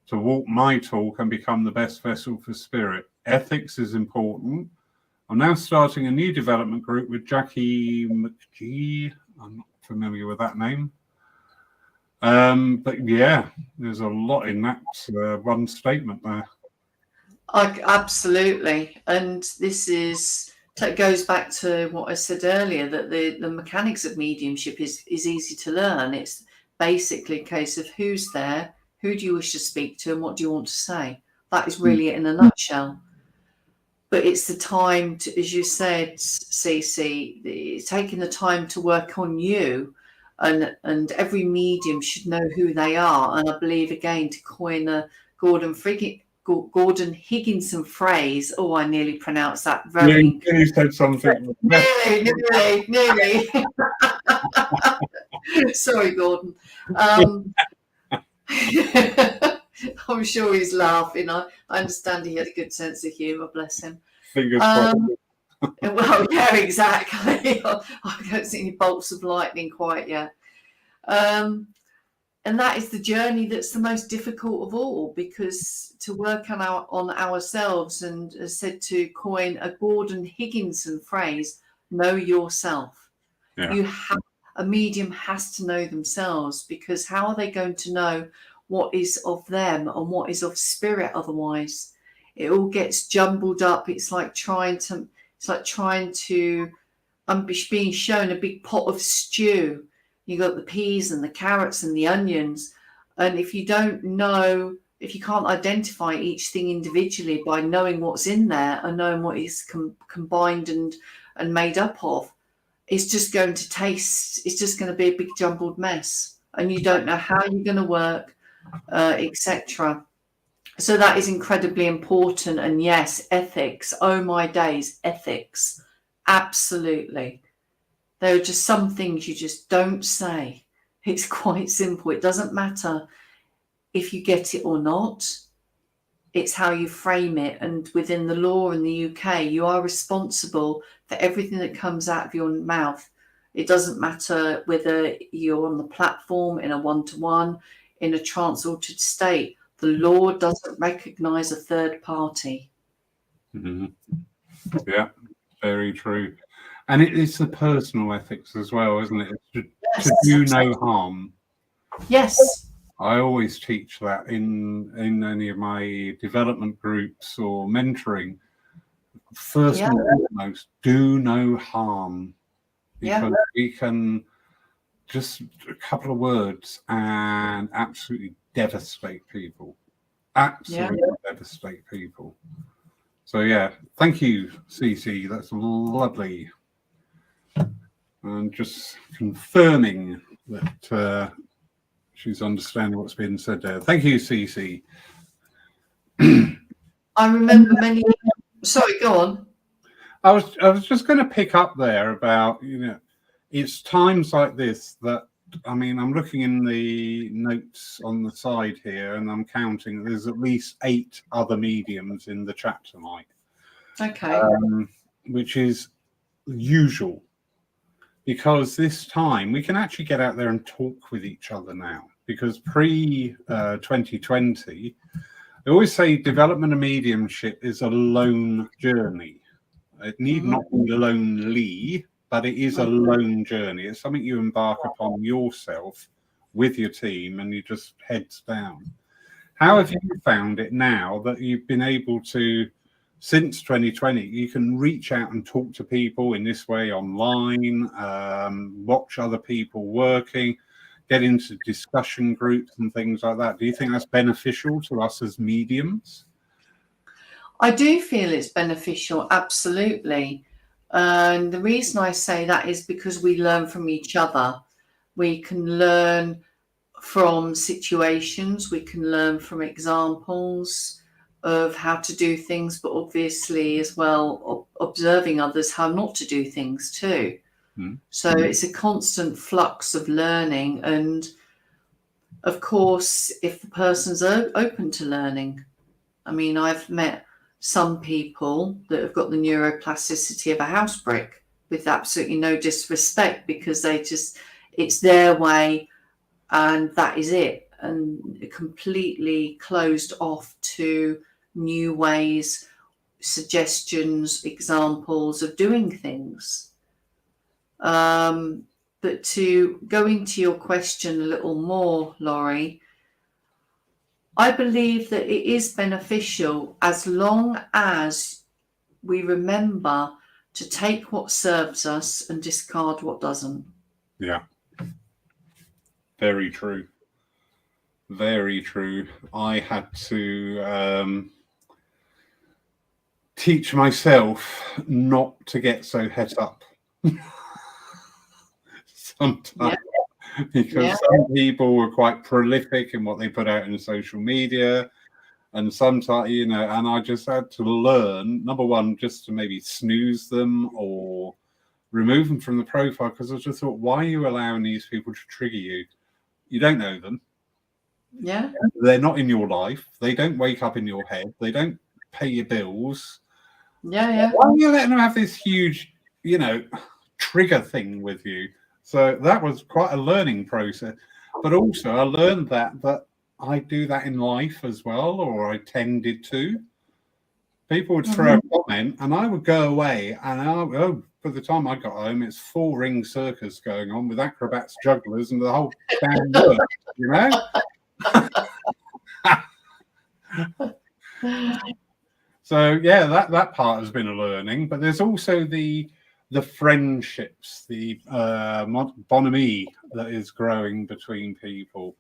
to walk my talk and become the best vessel for spirit. Ethics is important. I'm now starting a new development group with Jackie McGee. I'm not familiar with that name. But yeah, there's a lot in that one statement there. Absolutely. And it goes back to what I said earlier, that the mechanics of mediumship is easy to learn. It's basically a case of who's there, who do you wish to speak to, and what do you want to say. That is really it in a nutshell. But it's the time to, as you said, Cece, taking the time to work on you, and every medium should know who they are. And I believe, again, to coin a Gordon Higginson phrase. Oh, I nearly pronounced that very. You said something. Nearly. Sorry, Gordon. I'm sure he's laughing. I understand he had a good sense of humour, bless him. Fingers crossed. Well, yeah, exactly. I don't see any bolts of lightning quite yet. And that is the journey that's the most difficult of all, because to work on ourselves, and as said, to coin a Gordon Higginson phrase, know yourself. Yeah. A medium has to know themselves, because how are they going to know what is of them and what is of spirit otherwise? It all gets jumbled up. It's like being shown a big pot of stew. You got the peas and the carrots and the onions, and if you can't identify each thing individually by knowing what's in there and knowing what is combined and made up of, it's just going to be a big jumbled mess, and you don't know how you're going to work, etc. So that is incredibly important. And yes, ethics, oh my days, ethics, absolutely. There are just some things you just don't say. It's quite simple. It doesn't matter if you get it or not. It's how you frame it. And within the law in the UK, you are responsible for everything that comes out of your mouth. It doesn't matter whether you're on the platform, in a one-to-one, in a trance-altered state. The law doesn't recognise a third party. Mm-hmm. Yeah, very true. And it's the personal ethics as well, isn't it? To do no harm. Yes. I always teach that in any of my development groups or mentoring. First and foremost, do no harm. Because we can just a couple of words and absolutely devastate people. Absolutely devastate people. So yeah, thank you, Cece. That's lovely. And just confirming that she's understanding what's been said there. Thank you, Cece. I remember many. Sorry, go on. I was just going to pick up there about, it's times like this that, I mean, I'm looking in the notes on the side here and I'm counting. There's at least 8 other mediums in the chat tonight. Okay. Which is usual, because this time we can actually get out there and talk with each other now. Because pre-2020, I always say development of mediumship is a lone journey. It need not be lonely, but it is a lone journey. It's something you embark upon yourself with your team, and you just heads down. How have you found it now that you've been able to, since 2020, you can reach out and talk to people in this way online, watch other people working, get into discussion groups and things like that? Do you think that's beneficial to us as mediums? I do feel it's beneficial, absolutely. And the reason I say that is because we learn from each other. We can learn from situations, we can learn from examples of how to do things, but obviously as well observing others how not to do things too. So it's a constant flux of learning, and of course if the person's open to learning. I mean, I've met some people that have got the neuroplasticity of a house brick, with absolutely no disrespect, because it's their way and that is it, and completely closed off to new ways, suggestions, examples of doing things. But to go into your question a little more, Laurie, I believe that it is beneficial as long as we remember to take what serves us and discard what doesn't. Yeah. Very true. Very true. I had to teach myself not to get so het up sometimes. Because some people were quite prolific in what they put out in social media, and sometimes, and I just had to learn, number one, just to maybe snooze them or remove them from the profile, because I just thought, why are you allowing these people to trigger you? You don't know them. Yeah. They're not in your life. They don't wake up in your head. They don't pay your bills. Yeah. Why are you letting them have this huge, trigger thing with you? So that was quite a learning process. But also I learned that I do that in life as well, or I tended to. People would throw a comment and I would go away, and by the time I got home, it's full ring circus going on with acrobats, jugglers, and the whole damn work, So yeah, that part has been a learning. But there's also the friendships, the bonhomie that is growing between people.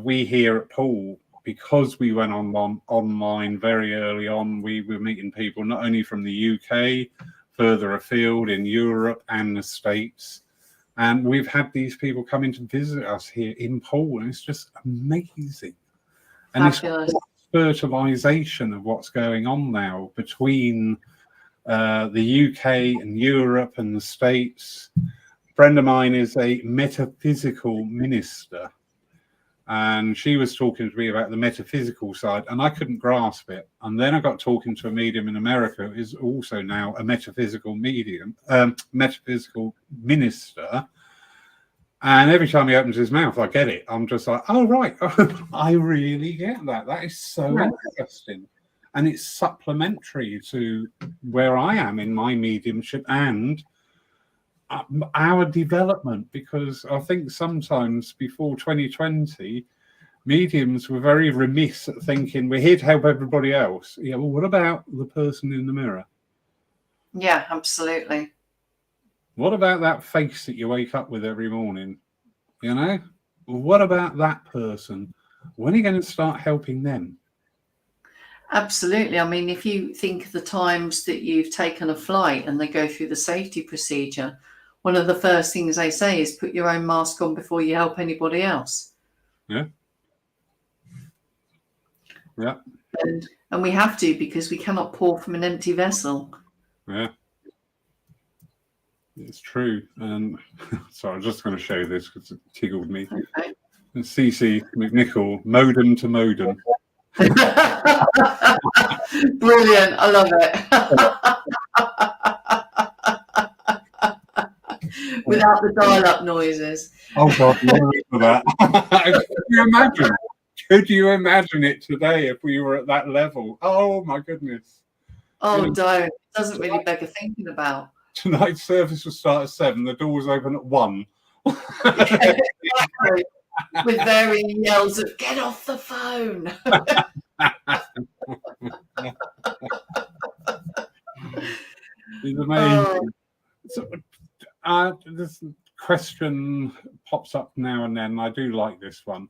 We here at Poole, because we went online very early on, we were meeting people not only from the UK, further afield in Europe and the States. And we've had these people coming to visit us here in Poole, and it's just amazing. And Fabulous. It's spiritualization of what's going on now between the UK and Europe and the States. A friend of mine is a metaphysical minister, and she was talking to me about the metaphysical side, and I couldn't grasp it. And then I got talking to a medium in America who is also now a metaphysical metaphysical minister. And every time he opens his mouth, I get it. I'm just like, oh, right. I really get that. That is so interesting. And it's supplementary to where I am in my mediumship and our development, because I think sometimes before 2020, mediums were very remiss at thinking we're here to help everybody else. Yeah, well, what about the person in the mirror? Yeah, absolutely. What about that face that you wake up with every morning? You know, what about that person? When are you going to start helping them? Absolutely. I mean, if you think of the times that you've taken a flight and they go through the safety procedure, one of the first things they say is put your own mask on before you help anybody else. Yeah. Yeah. And we have to, because we cannot pour from an empty vessel. Yeah. It's true. And so I'm just going to show this because it tickled me. Okay. CC McNichol, modem to modem. Brilliant. I love it. Without the dial-up noises. Oh God, for that. Could you imagine it today if we were at that level? Oh my goodness. Oh, don't. It doesn't really beg a thinking about. Tonight's service will start at 7. The door was open at 1. Exactly. With varying yells of "Get off the phone!" It's amazing. So, this question pops up now and then. I do like this one.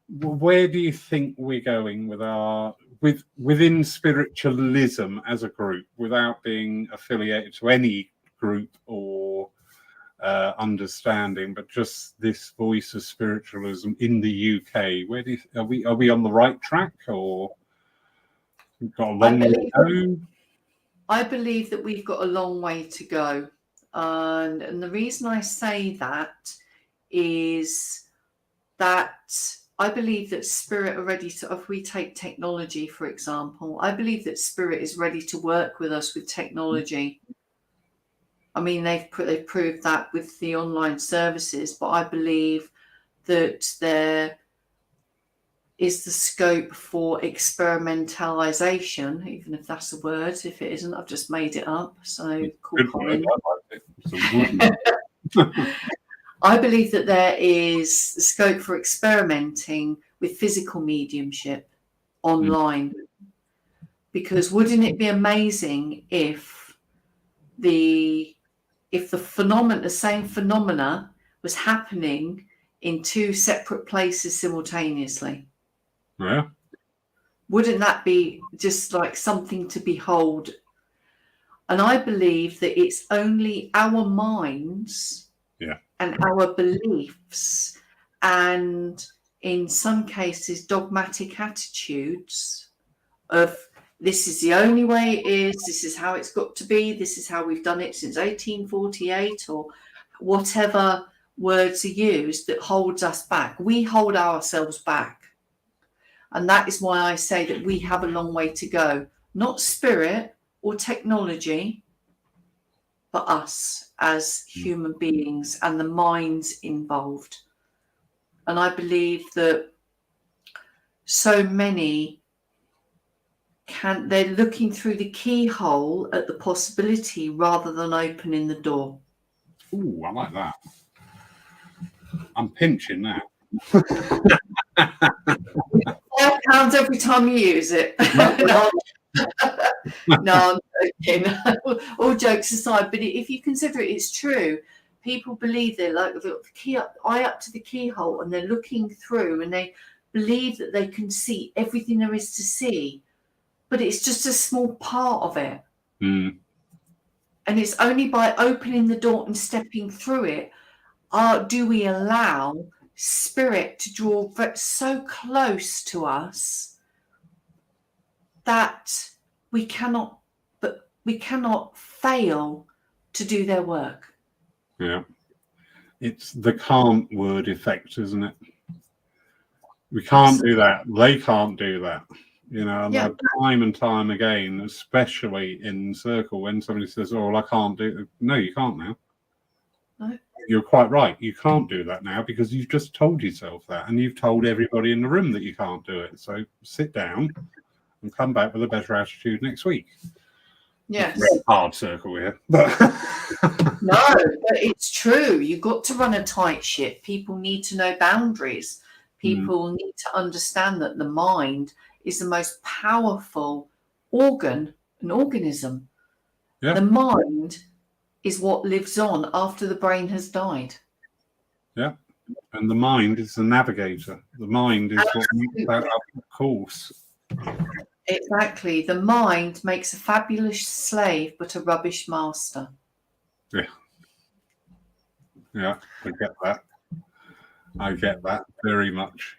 Where do you think we're going with within spiritualism as a group, without being affiliated to any group or understanding, but just this voice of spiritualism in the UK? Where are we on the right track, or we've got a long way to go? I believe that we've got a long way to go, and the reason I say that is that I believe that spirit are ready to. If we take technology, for example, I believe that spirit is ready to work with us with technology. I mean, they've proved that with the online services, but I believe that there is the scope for experimentalization, even if that's a word. If it isn't, I've just made it up. So cool, Colin. I believe that there is scope for experimenting with physical mediumship online, because wouldn't it be amazing if the same phenomena was happening in 2 separate places simultaneously? Yeah. Wouldn't that be just like something to behold? And I believe that it's only our minds and our beliefs, and in some cases dogmatic attitudes of this is the only way it is, this is how it's got to be, this is how we've done it since 1848, or whatever words are used, that holds us back. We hold ourselves back. And that is why I say that we have a long way to go. Not spirit or technology, but us as human beings and the minds involved. And I believe that so many they're looking through the keyhole at the possibility rather than opening the door. Ooh, I like that. I'm pinching now. £5 every time you use it. No, I'm joking. All jokes aside, but if you consider it, it's true. People believe they're like the key eye up to the keyhole, and they're looking through, and they believe that they can see everything there is to see, but it's just a small part of it. And it's only by opening the door and stepping through it do we allow spirit to draw so close to us that we cannot fail to do their work. Yeah. It's the can't word effect, isn't it? We can't do that. They can't do that. You know, and time and time again, especially in circle, when somebody says, "Oh, well, I can't do it." No, you can't now. No. You're quite right. You can't do that now because you've just told yourself that, and you've told everybody in the room that you can't do it. So sit down and come back with a better attitude next week. Yes. Very hard circle here, but no, but it's true. You've got to run a tight ship. People need to know boundaries. People need to understand that the mind is the most powerful organism. The mind is what lives on after the brain has died. Yeah. And the mind is the navigator. The mind is what makes that up course. Exactly. The mind makes a fabulous slave, but a rubbish master. Yeah. Yeah, I get that. I get that very much.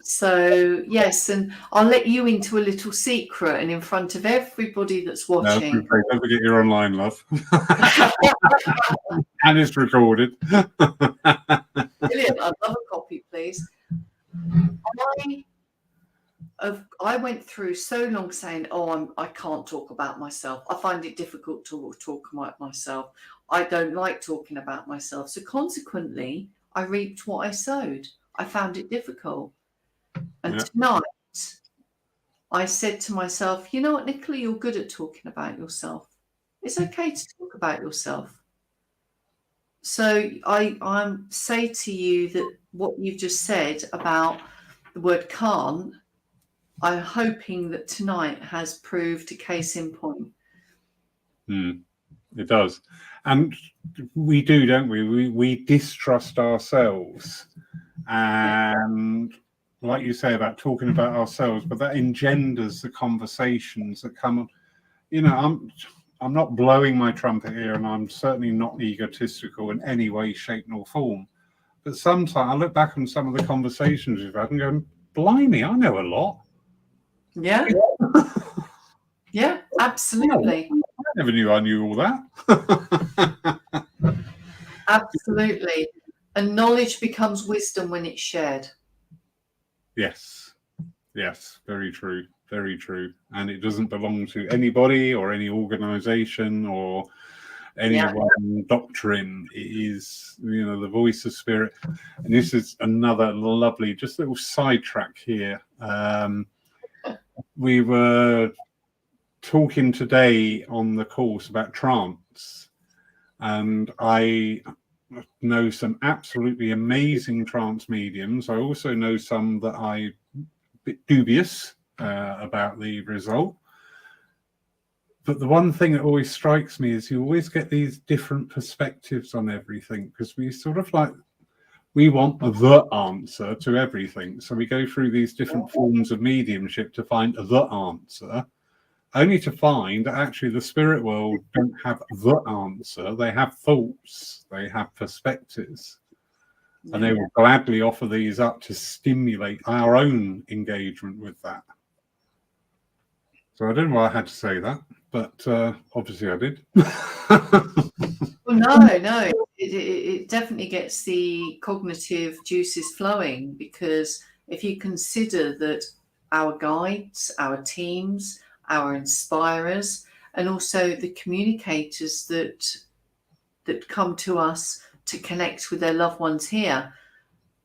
So yes, and I'll let you into a little secret, and in front of everybody that's watching. No, don't forget you're online, love. And it's recorded. Brilliant. I'd love a copy, please. I went through so long saying, "Oh, I can't talk about myself. I find it difficult to talk about myself. I don't like talking about myself." So consequently, I reaped what I sowed. I found it difficult. And tonight, I said to myself, "You know what, Nicola, you're good at talking about yourself. It's okay to talk about yourself." So I say to you that what you've just said about the word can't, I'm hoping that tonight has proved a case in point. It does. And we do, don't we? We distrust ourselves. And like you say about talking about ourselves, but that engenders the conversations that come on. You know, I'm not blowing my trumpet here, and I'm certainly not egotistical in any way, shape, nor form. But sometimes I look back on some of the conversations we've had and go, blimey, I know a lot. Yeah. Yeah, absolutely. I never knew I knew all that. Absolutely. And knowledge becomes wisdom when it's shared. Yes. Yes, very true. Very true. And it doesn't belong to anybody or any organization or any one doctrine. It is, the voice of spirit. And this is another lovely, just little sidetrack here. We were talking today on the course about trance, and I know some absolutely amazing trance mediums. I also know some that I'm a bit dubious about the result. But the one thing that always strikes me is you always get these different perspectives on everything, because we sort of we want the answer to everything. So we go through these different forms of mediumship to find the answer, only to find that actually the spirit world don't have the answer. They have thoughts, they have perspectives, and they will gladly offer these up to stimulate our own engagement with that. So I don't know why I had to say that, but obviously I did. Well, no, it definitely gets the cognitive juices flowing, because if you consider that our guides, our teams, our inspirers, and also the communicators that come to us to connect with their loved ones here,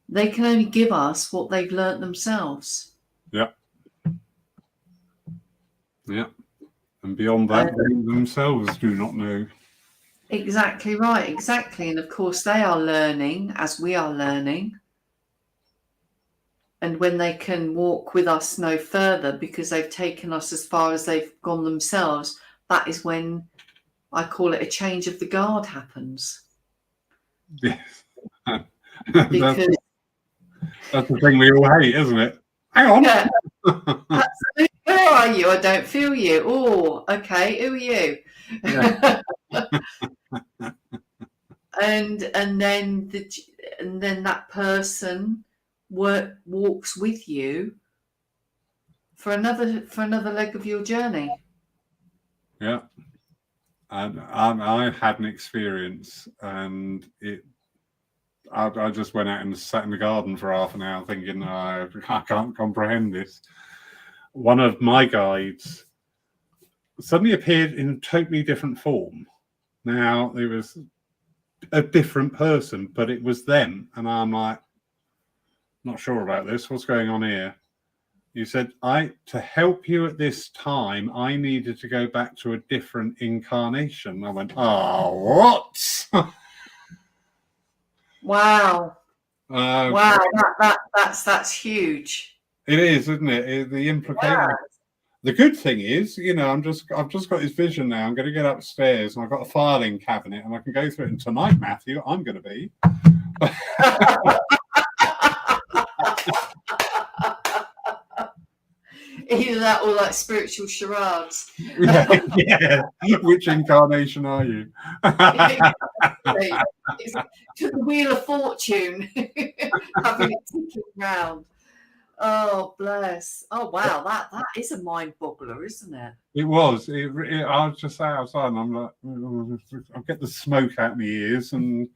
they can only give us what they've learnt themselves. Yeah. Yeah. And beyond that, they themselves do not know. Exactly right, exactly. And of course, they are learning as we are learning. And when they can walk with us no further because they've taken us as far as they've gone themselves, that is when I call it a change of the guard happens. Yes. Because that's the thing we all hate, isn't it? Hang on. Yeah, absolutely. Where are you? I don't feel you. Oh, okay. Who are you? Yeah. and then that person walks with you for another leg of your journey. Yeah. And I had an experience, and I just went out and sat in the garden for half an hour thinking, I can't comprehend this. One of my guides suddenly appeared in a totally different form. Now, it was a different person, but it was them. And I'm like, not sure about this. What's going on here? You said, to help you at this time, I needed to go back to a different incarnation. I went, what? Wow. Wow, that's huge. It is, isn't it? The implication. The good thing is, I've just got this vision now. I'm going to get upstairs and I've got a filing cabinet and I can go through it. And tonight, Matthew, I'm going to be. Either that or like spiritual charades. Yeah. Which incarnation are you? It's the Wheel of Fortune, having it ticking round. Oh, bless. Oh, wow. That is a mind boggler, isn't it? It was. I was just outside and I'm like, I'll get the smoke out of my ears and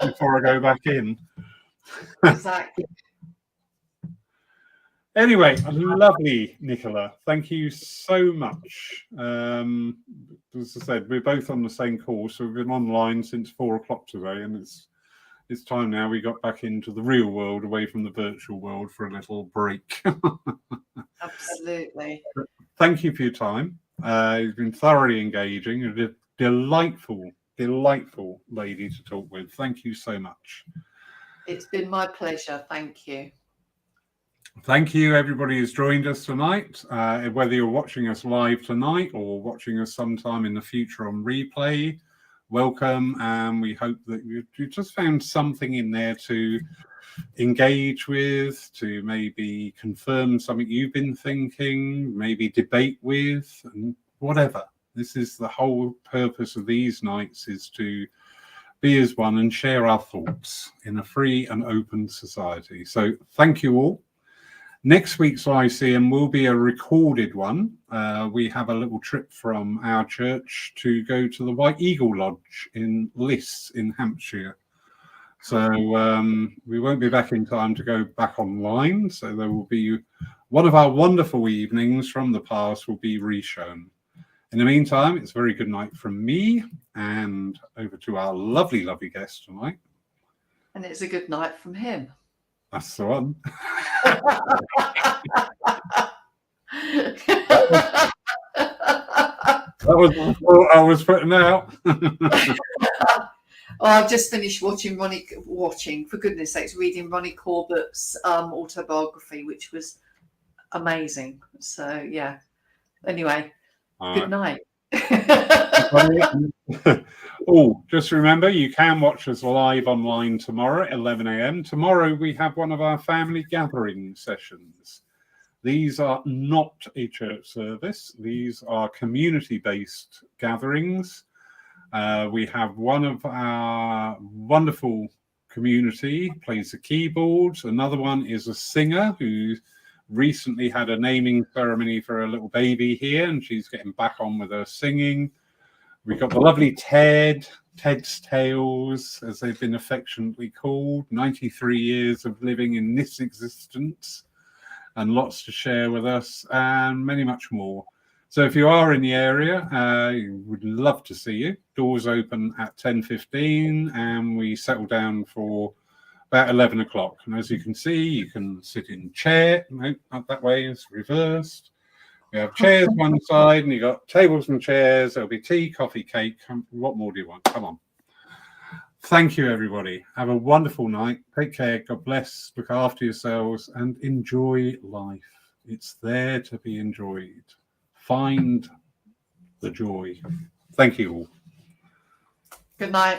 before I go back in. Exactly. Anyway, lovely, Nicola. Thank you so much. As I said, we're both on the same course. So we've been online since 4 o'clock today, and it's time now we got back into the real world, away from the virtual world for a little break. Absolutely. Thank you for your time. You've been thoroughly engaging. You're a delightful lady to talk with. Thank you so much. It's been my pleasure. Thank you. Thank you, everybody who's joined us tonight. Whether you're watching us live tonight or watching us sometime in the future on replay, welcome. And we hope that you just found something in there to engage with, to maybe confirm something you've been thinking, maybe debate with, and whatever. This is the whole purpose of these nights, is to be as one and share our thoughts in a free and open society. So thank you all. Next week's Lyceum will be a recorded one. We have a little trip from our church to go to the White Eagle Lodge in Lyceum in Hampshire. So we won't be back in time to go back online. So there will be one of our wonderful evenings from the past will be reshown. In the meantime, it's a very good night from me, and over to our lovely, lovely guest tonight. And it's a good night from him. That's the one. That was what I was putting out. Oh, I've just finished watching, for goodness sakes, reading Ronnie Corbett's autobiography, which was amazing. So, yeah. Anyway, good night. Oh, just remember, you can watch us live online tomorrow at 11 a.m. Tomorrow we have one of our family gathering sessions. These are not a church service. These are community-based gatherings. We have one of our wonderful community plays the keyboards. Another one is a singer who recently had a naming ceremony for a little baby here, and she's getting back on with her singing. We've got the lovely Ted's Tales, as they've been affectionately called, 93 years of living in this existence, and lots to share with us, and many much more. So if you are in the area, we'd love to see you. Doors open at 10:15, and we settle down for about 11 o'clock. And as you can see, you can sit in chair. No, not that way, it's reversed. We have chairs one side, and you've got tables and chairs. There'll be tea, coffee, cake. What more do you want? Come on. Thank you, everybody. Have a wonderful night. Take care. God bless. Look after yourselves and enjoy life. It's there to be enjoyed. Find the joy. Thank you all. Good night.